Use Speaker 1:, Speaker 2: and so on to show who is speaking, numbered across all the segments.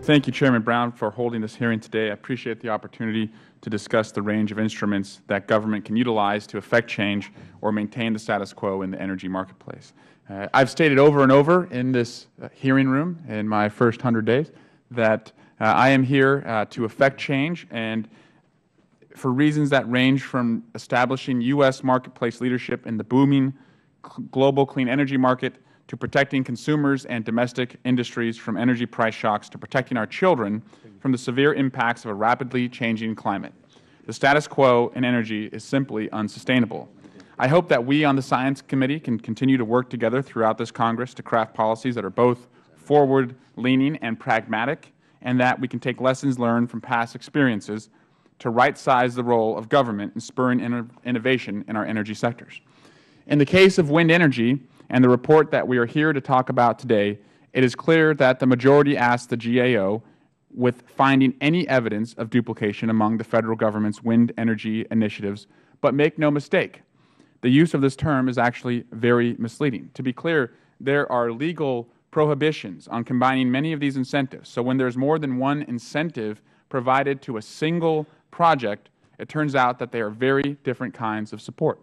Speaker 1: Thank you, Chairman Brown, for holding this hearing today. I appreciate the opportunity to discuss the range of instruments that government can utilize to effect change or maintain the status quo in the energy marketplace. I've stated over and over in this hearing room in my first 100 days that I am here to effect change, and for reasons that range from establishing U.S. marketplace leadership in the booming global clean energy market to protecting consumers and domestic industries from energy price shocks to protecting our children from the severe impacts of a rapidly changing climate. The status quo in energy is simply unsustainable. I hope that we on the Science Committee can continue to work together throughout this Congress to craft policies that are both forward-leaning and pragmatic, and that we can take lessons learned from past experiences to right-size the role of government in spurring innovation in our energy sectors. In the case of wind energy and the report that we are here to talk about today, it is clear that the majority asked the GAO with finding any evidence of duplication among the Federal Government's wind energy initiatives, but make no mistake, the use of this term is actually very misleading. To be clear, there are legal prohibitions on combining many of these incentives. So when there is more than one incentive provided to a single project, it turns out that they are very different kinds of support.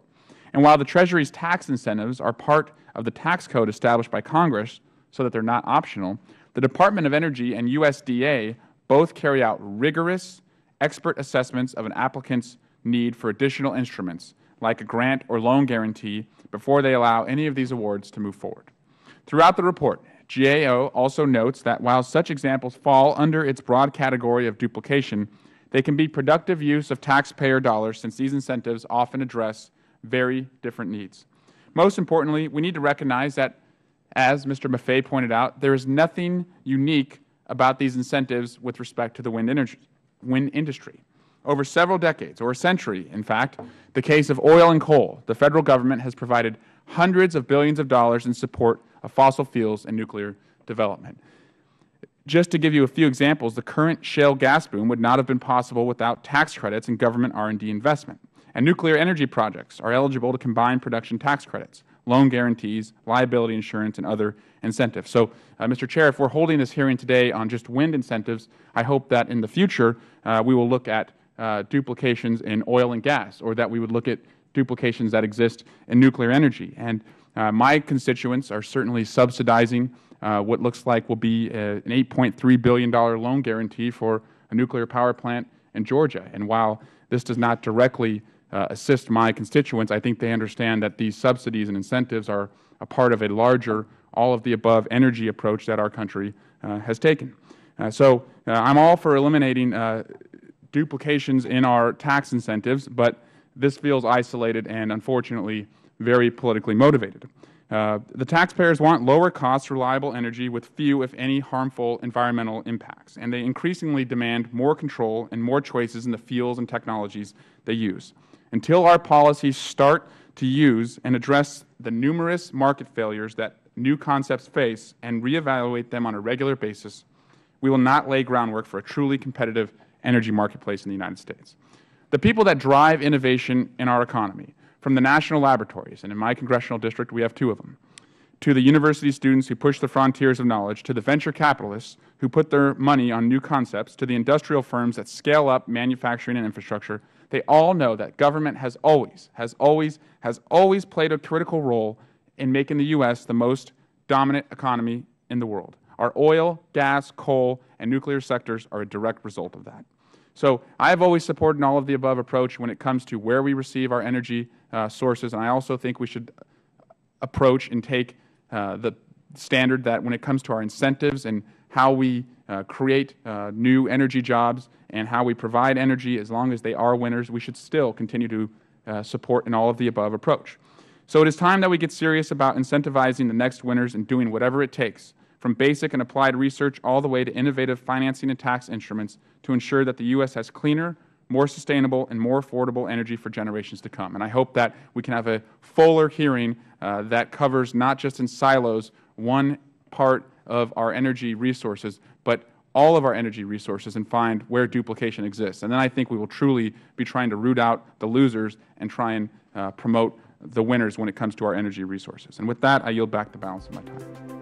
Speaker 1: And while the Treasury's tax incentives are part of the tax code established by Congress so that they are not optional, the Department of Energy and USDA both carry out rigorous expert assessments of an applicant's need for additional instruments, like a grant or loan guarantee, before they allow any of these awards to move forward. Throughout the report, GAO also notes that while such examples fall under its broad category of duplication, they can be productive use of taxpayer dollars since these incentives often address very different needs. Most importantly, we need to recognize that, as Mr. Maffei pointed out, there is nothing unique about these incentives with respect to the wind industry. Over several decades, or a century, in fact, the case of oil and coal, the Federal Government has provided hundreds of billions of dollars in support of fossil fuels and nuclear development. Just to give you a few examples, the current shale gas boom would not have been possible without tax credits and government R&D investment. And nuclear energy projects are eligible to combine production tax credits, loan guarantees, liability insurance, and other incentives. So, Mr. Chair, if we are holding this hearing today on just wind incentives, I hope that in the future we will look at duplications in oil and gas, or that we would look at duplications that exist in nuclear energy. And my constituents are certainly subsidizing what looks like will be an $8.3 billion loan guarantee for a nuclear power plant in Georgia. And while this does not directly assist my constituents, I think they understand that these subsidies and incentives are a part of a larger, all-of-the-above energy approach that our country has taken. So I'm all for eliminating duplications in our tax incentives, but this feels isolated and, unfortunately, very politically motivated. The taxpayers want lower-cost, reliable energy with few, if any, harmful environmental impacts, and they increasingly demand more control and more choices in the fuels and technologies they use. Until our policies start to use and address the numerous market failures that new concepts face and reevaluate them on a regular basis, we will not lay groundwork for a truly competitive energy marketplace in the United States. The people that drive innovation in our economy, from the national laboratories, and in my congressional district we have 2 of them, to the university students who push the frontiers of knowledge, to the venture capitalists who put their money on new concepts, to the industrial firms that scale up manufacturing and infrastructure, they all know that government has always played a critical role in making the U.S. the most dominant economy in the world. Our oil, gas, coal, and nuclear sectors are a direct result of that. So I have always supported an all-of-the-above approach when it comes to where we receive our energy sources, and I also think we should approach and take the standard that when it comes to our incentives and how we create new energy jobs and how we provide energy, as long as they are winners, we should still continue to support an all-of-the-above approach. So it is time that we get serious about incentivizing the next winners and doing whatever it takes, from basic and applied research all the way to innovative financing and tax instruments, to ensure that the U.S. has cleaner, more sustainable, and more affordable energy for generations to come. And I hope that we can have a fuller hearing that covers not just in silos one part of our energy resources, but all of our energy resources and find where duplication exists. And then I think we will truly be trying to root out the losers and try and promote the winners when it comes to our energy resources. And with that, I yield back the balance of my time.